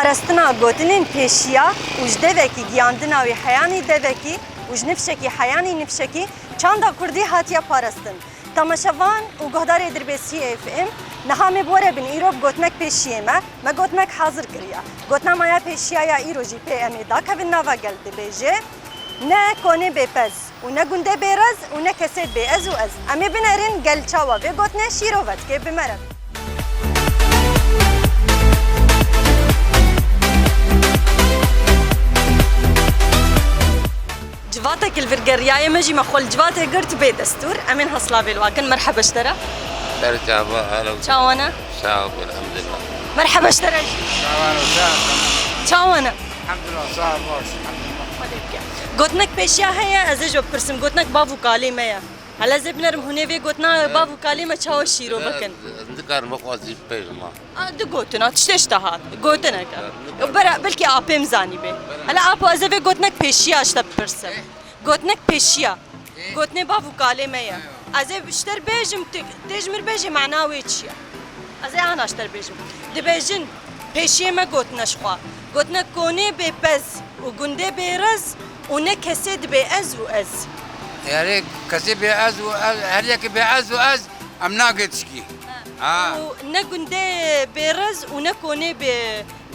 پارستنا گوتنین پیشیا وج دوکی گیاندنا وی حیانی دوکی وج نفشکی حیانی نفشکی چاندا کردی هاتیا پارستن تماشاوان و گهدار دربسی اف ام نهامی بوره بن ایروب گوتنک پیشیه ما گوتنک حاضر کریا گوتنا مایا پیشیا یا ایروجی پی امی دا که نوا گلد بیجه نه کنه بپز و نه گنده بیرز و نه کسی بیز و از امی بنرین گل چاوا و گوتنه شیروت که بمرن جواتك الفرقرياية مجي مخول جواتي قرت بي دستور أمين هصلا بالواكن مرحبا اشترى مرحبا هلا شاوانا شاوب الحمد لله مرحبا اشترى شاوانا شاوانا الحمد لله صار باش الحمد لله قوتنك بيشيا هيا أزيجو برسم قوتنك بافو كالي ميا هلا زي بنرم هنا في قوتنا بافو كالي ما تشاو شيرو بكن ذكر مقاصد بيجما دو قوتنا تشتهات قوتنا برا بلكي آبي مزاني بي هلا آبو أزي في قوتنك بيشيا اشتب برسم قوتنك بيشيا قوتني بافو كالي ميا أزي بشتر بيجم تجمر بيجي معناوي تشيا أزي أنا اشتر بيجم دي بيجن بيشيا ما قوتنا شخوا قوتنا كوني بيبز وقندي بيرز ونكسد بأز وأز يعني كسب بيعز وأز هريك بيعز وأز أم ناقتشكي ونقندي بيرز ونكوني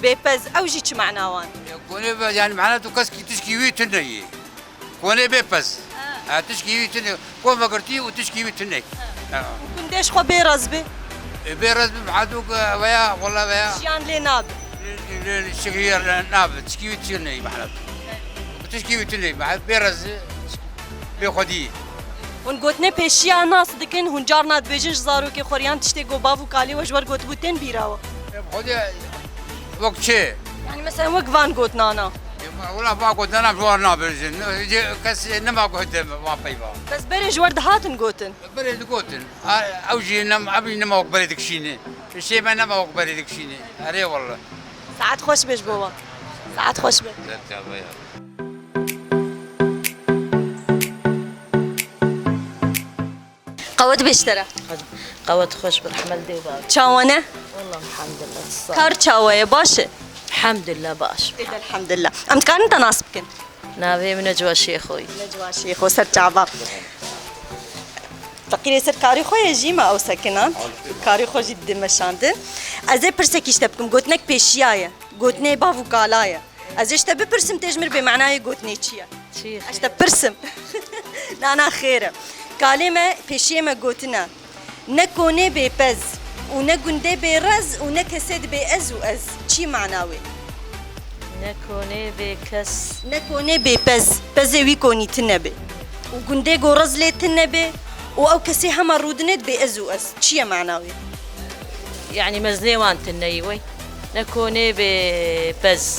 بيبز أو جيتش معناوان كوني يعني معناته كسكي تشكي ويتني كوني بيبز تشكي ويتني كون ما قرتي وتشكي ويتني وكنديش خو بيرز بي بيرز بعدوك ويا والله ويا جيان لي ناب الشقير ناب تشكي ويتني معناته تشكي ويتني بعد بيرز بخدي ونقولنا بيشيا ناس دكن هنجارنا دبيجن زارو كي خوريان تشتي جو بافو كالي وجبر قوت بوتين بيراو بخدي وقت شيء يعني مثلا وقفان قوتنا انا والله ما قلت انا بورنا برجن كاس نما قلت ما بيبا بس بري جورد هاتن قوتن بريد قوتن اوجي نم ابي نما وقبل دكشيني الشيء ما نما وقبل دكشيني اري والله ساعات خوش بيش بوا ساعات خوش بيش قوت بيشترى قوت خوش بالحمل دي وباب تشاونا والله الحمد لله الصلاة كار تشاوية باشا الحمد لله باش إذا الحمد لله أم كان أنت ناصبكن نابي من نجوا شيخوي نجوا شيخ وسر تعبا فقيري سر كاري خويا جيما أو سكنان كاري خو جد مشاندن أزي برسك يشتبكم قوتنك بيشيايا قوتني بافو كالايا أزي اشتبي برسم تجمر بمعناي قوتني تشيا شيخ اشتب برسم أنا خيرة كلمة بيشيما قوتنا نكوني بيبز ونقندي بيرز ونكسد بأز وأز شي معناوي نكوني بكس نكوني بيبز بزوي كوني تنبي وقندي قرز لي تنبي أو كسي هما رودنت بأز وأز شي معناوي يعني مزليوان تنيوي نكوني ببز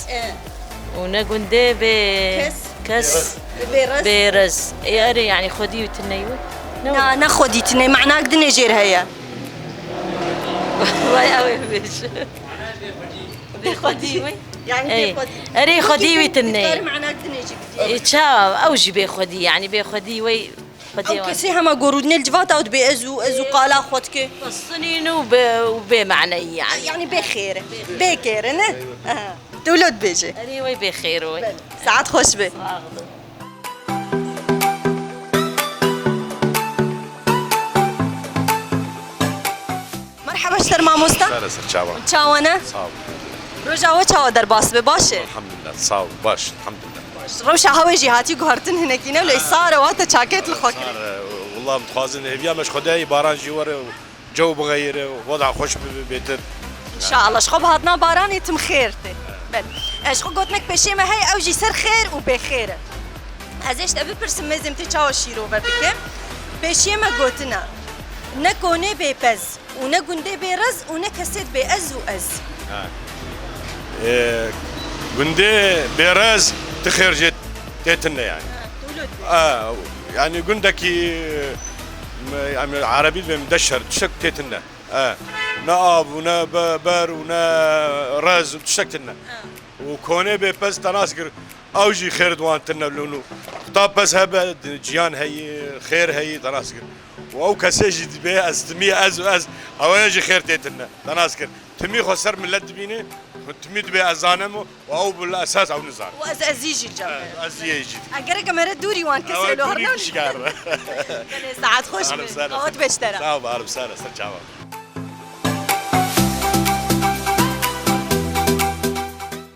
ونقندي بكس بيرز ياري يعني خدي وتنيوي نا خدي تني معناك دنيجير هيا واي قوي بيش بخديوي يعني اري خديوي تني معناك دنيجي تشاو اوجي بخدي يعني بخديوي أو كسي هما قرودني الجفات أو بأزو قالا خدك الصنين وبمعنى يعني بخير بخير نه تولد بيجي أريوي بخير وي ساعات خوش به مرحبا اشتر ماموستا لا سر چاوان چاوانا صاو روجا و چاوا در باس به باشه الحمد لله صاو باش الحمد لله روشا هوا جهاتي قهرتن هناكينا ولا صار واتا شاكيت الخوك والله متخازن هبيا مش خداي باران جوار جو بغير وضع خوش بيتر ان شاء الله شخو بهاتنا باران يتم خيرتي بل اشخو قوتنك بشي ما هي اوجي سر خير وبخير ازيش ابي برسم مزم تشاو شيرو بكم بشي ما قوتنا نكوني بيبز ونقندي بيرز ونكسد بأز وأز قندي بيرز تخير جت تيتنا يعني يعني قندكي يعني عربي مدشر تشك تيتنا نا اب ونا بر ونا رز تشكتنا وكوني بيبز تناسكر اوجي خير دوانتنا لونو طاب بس هبه جيان هي خير هي تناسكر او كسيجي بي استمي از او يجي خير تيتنا تناسكر تمي خسر من لد بيني تميد بأزانم أو بالأساس أو نزار واز ازيجي الجمال أزيجي اگر كمرة دوري وان كسلو دوري هرنا بشكار ساعات خوش أهلا بي وسهلا. قوت بشترى سلام أهلا وسهلا استرجعوا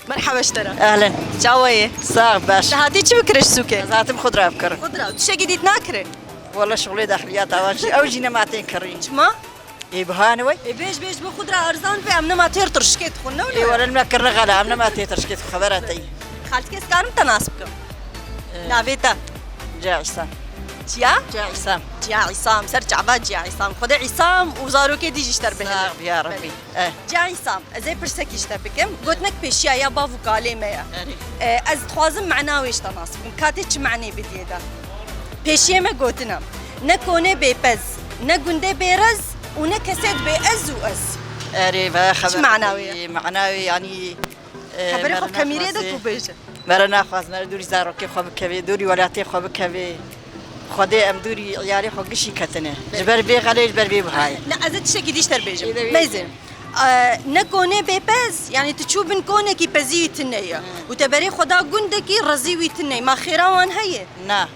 مرحبا اشترى اهلا جاوية صاغ باش هاتي شو بكرش سوكي زاتم خضره بكر خضرة تشي جديد ناكره والله شغلي داخليات اواجي او جينا ما تنكري ما يبهانوي بيش بو خضرة ارزان في امنا ما تير ترشكيت خلنا اي ولا ولا المكر غلا امنا ما تيترشكت خبراتي خالتك اسكارم تناسبكم نافيتا جا عصام جيا جا عصام جيا عصام سر جعبات جيا عصام خدا عصام وزارو كي ديجي اشتر به صاغ يا ربي جيا عصام زي برسكي اشتر بكم قلت لك بيشيا يا بافو قالي ميا اه از خوازم معناويش تناسبكم كاتش معني بديدا بيشيا ما قلتنا نكوني بيبز نقندي بيرز ونكسد بأز وأز اري با خبر شو معناوي؟ معناوي يعني خبري خب كميري دك وبيجا مرنا خواز مر دوري زارو كي خو بكبي دوري ولاتي خو بكبي خدي ام دوري عيالي خو قشي كتنه جبر بي غالي جبر بي بهاي لا ازت شكي ديش تربيجا إذا ما يزين نكوني بيبز يعني تشوفن كونكي بزي تنيا وتبري خدا قندكي رزيوي تني ما خيراوان هي نا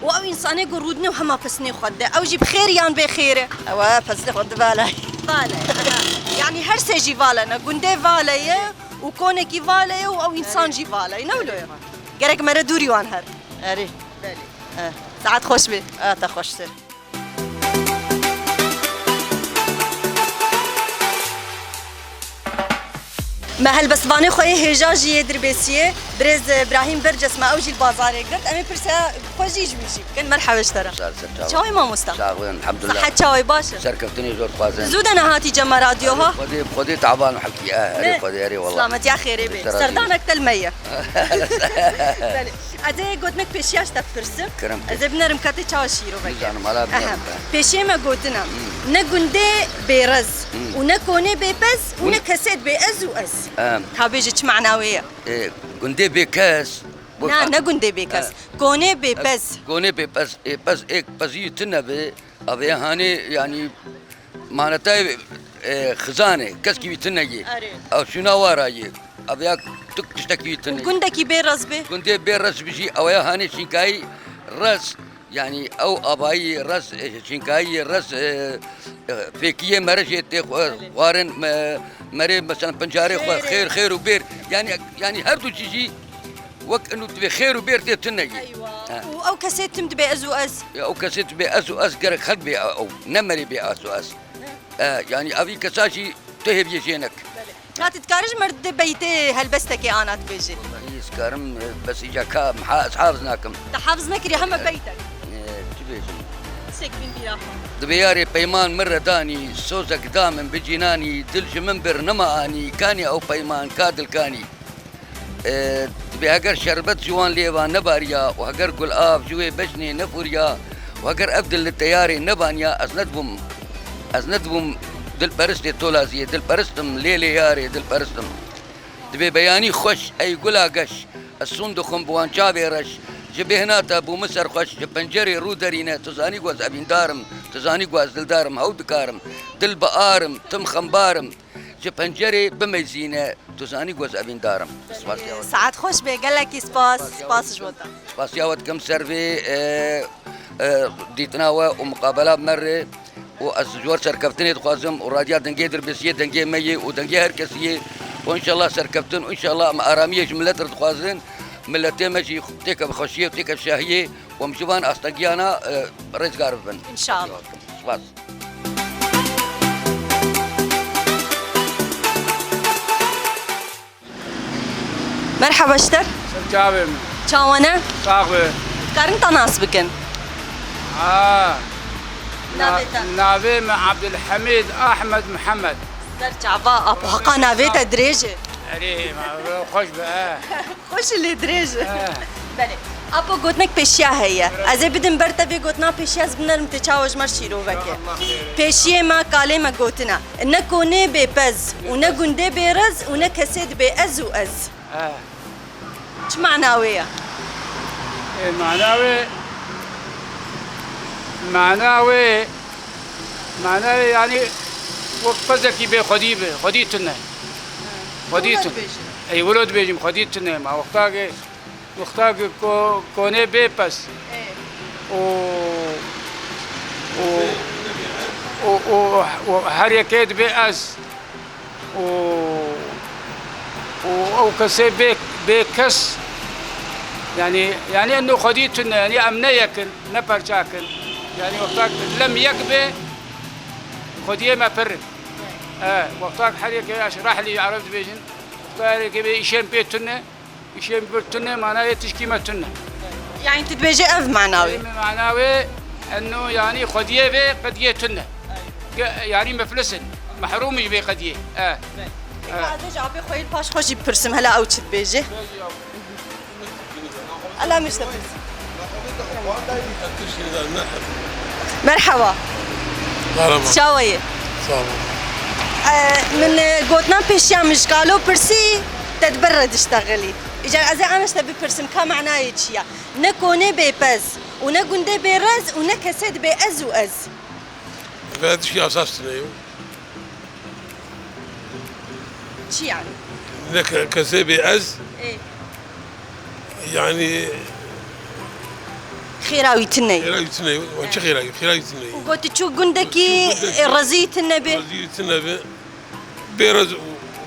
او انساني قرودني وهما بسني خده او جيب خير يان بخيره اوا فسخ خد بالي فالا يعني هر سيجي فالا انا قندي فالا وكونكي فالا او انسان جي فالا نولو قرك مرة دوري وان هر اري ساعات خوش بي تخشتر ما هالبسبانه خوي هجاجي دربيسيه برز ابراهيم برجس ما اوجي البازار قلت امي برسا خوجي جويجي كان مرحبا اشترى شاوي ما مستا شاغوين الحمد لله صحة شاوي باشا سركفتني زور خوازن زود انا هاتي جما راديوها خدي تعبان وحكي اري خدي اري والله سلامت يا خيري بي سردانك تلمية ازي قلت لك بيشياش تفرسم كرم ازي بنرم كاتي تشاو شيرو بك انا مالا بيشي ما قلتنا نقندي بيرز ونكوني بيبز ونكسد بأز وأز هابيجي معناوية قندي بكاس نا نقندي بيكس كوني بيبز كوني بس بس ايك بزي تنبي ابي هاني يعني معناتها خزانه كسكي بتنجي او شنو وراي ابيك تشتكي تنجي قندكي بيرز بي كنت بيرس بيجي او هاني شينكاي رس يعني او اباي رس شينكاي رس فيكيه مرجت وارن مري مثلا بنجاري خير وبير يعني هردو تجي وقت انه تبي خير وبير تنجي ايوه او كاسيت تمد بأز وأز او كاسيت بأز وأز قرك خلق بي او نمري بأز وأز يعني ابي كساشي تهب يجينك لا تتكارج مرد بيتي هلبستكي انا تبيجي والله سكارم بس اجا كام حافظناكم تحافظ نكري هم بيتك تبيجي سكبين براحة دبياري بيمان مرة داني سوزك دامن بجناني دلج منبر نماني كاني او بيمان كادل كاني دبي هقر شربت جوان ليوان نباريا وهقر قل آب جوي بجني نفوريا وهقر أبدل للتياري نبانيا أزندبم دل برستي تولازية دل برستم ليلي ياري دل برستم دبي بياني خوش أي قلا قش الصندوق بوان شابي رش جبي هنا ابو مصر خوش بنجري رودرينا تزاني قواز ابين دارم تزاني قواز دل دارم هود كارم دل بقارم تم خمبارم جبنجري بميزينه تزاني قواز ابين دارم ساعات خوش بي قال لك سباس جوتا سباس ياوت كم سيرفي ديتناوى ومقابلات مرة وأسجور سركبتني تخازم وراديات دنجي دربسية دنجي مية ودنجي هركسية وإن شاء الله سركبتن وإن شاء الله أرامية جملة تخازن ملتين ماشي تيك بخشية وتيك بشاهية ومشوفان أستقيانا رئيس قارفن إن شاء الله سباس مرحبا اشتر جابم شاوانا صاغبه كارن تناس بكن نافي مع عبد الحميد احمد محمد در جعبا ابو حقا نافيتا دريجه عليه خوش بقى خوش اللي دريجه بله ابو قلتنك بيشيا هي ازي بدن برتا بي قلتنا بيشيا زبنا المتجاوز مرشيرو وكي بيشيا ما قالي ما قلتنا نكوني ببز ونقندي برز ونكسد بأز وأز ايش معناويه معناوي يعني وقت بزكي بخدي تنه خديتن اي ولد بيجم خديتن ما وقتاك كوني بيبس وحركات بأس أو كسي بكس يعني انه خديتن يعني امنا يكن نبر شاكن يعني وقتاك لم يكبه خديه ما فرن وقتاك حركة اشرح لي عرفت بيجن وقتاك يشين بيتنا يشين بيتنا معناه تشكيمتنا يعني تتبيجي اف معناوي معناوي انه يعني خديه بي قديتنا يعني مفلسن محروم بي قديه هذا جابي خويل باش خوشي برسم هلا او تتبيجي لا مش تبرسم مرحبا شاوية من قوتنا بيشيا مش قالوا برسي تتبرد اشتغلي اجا ازي انا اشتبي برسم كا معناه يتشيا نكوني بيبز ونقندي بيرز ونكسد بأز وأز هذا شيء اساسنا شي يعني؟ كسي بأز ايه يعني خيراوي تني خيراوي تني وش خيراوي تني وقلت تشو قندكي رزيت النبي رزيت النبي بيرز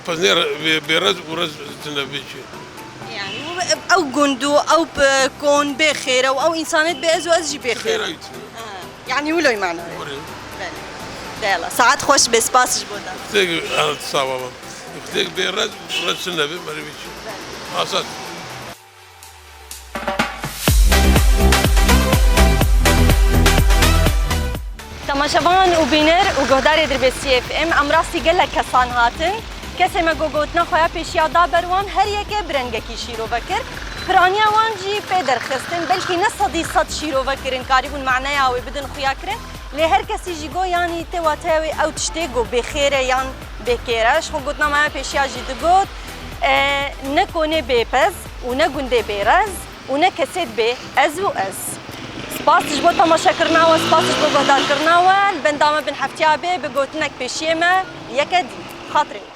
وبزنير بيرز ورز النبي يعني او قندو او بكون بخير او انسانات بأز وأز جي بخير خيراوي يعني ولو معنى يلا ساعات خوش بسباس جبودا تيجي انا تصاوب تيجي بيرز ورز النبي ما ربيش اساس تماشاوان و بینر و گهدار دربسی اف ام امراستی گله کسان هاتن کسی ما گوگوتنا خویا پیشیا دا بروان هر یکی برنگکی شیرو بکر پرانیا وان جی پیدر خستن بلکی نصدی صد شیرو بکرن کاریبون معنی آوی بدن خویا کرن لی هر کسی جی گو یعنی تواتاوی او تشتی گو بخیره یان بکیرش خو گوتنا ما پیشیا جی دگوت نکونه بیپز و نگونده بیرز و نکسید بی از و از سپاس جبو تماشا کرنا و سپاس جبو گهدار کرنا و البندامه بن حفتیابه بگوتنک پیشیمه یکدی خاطره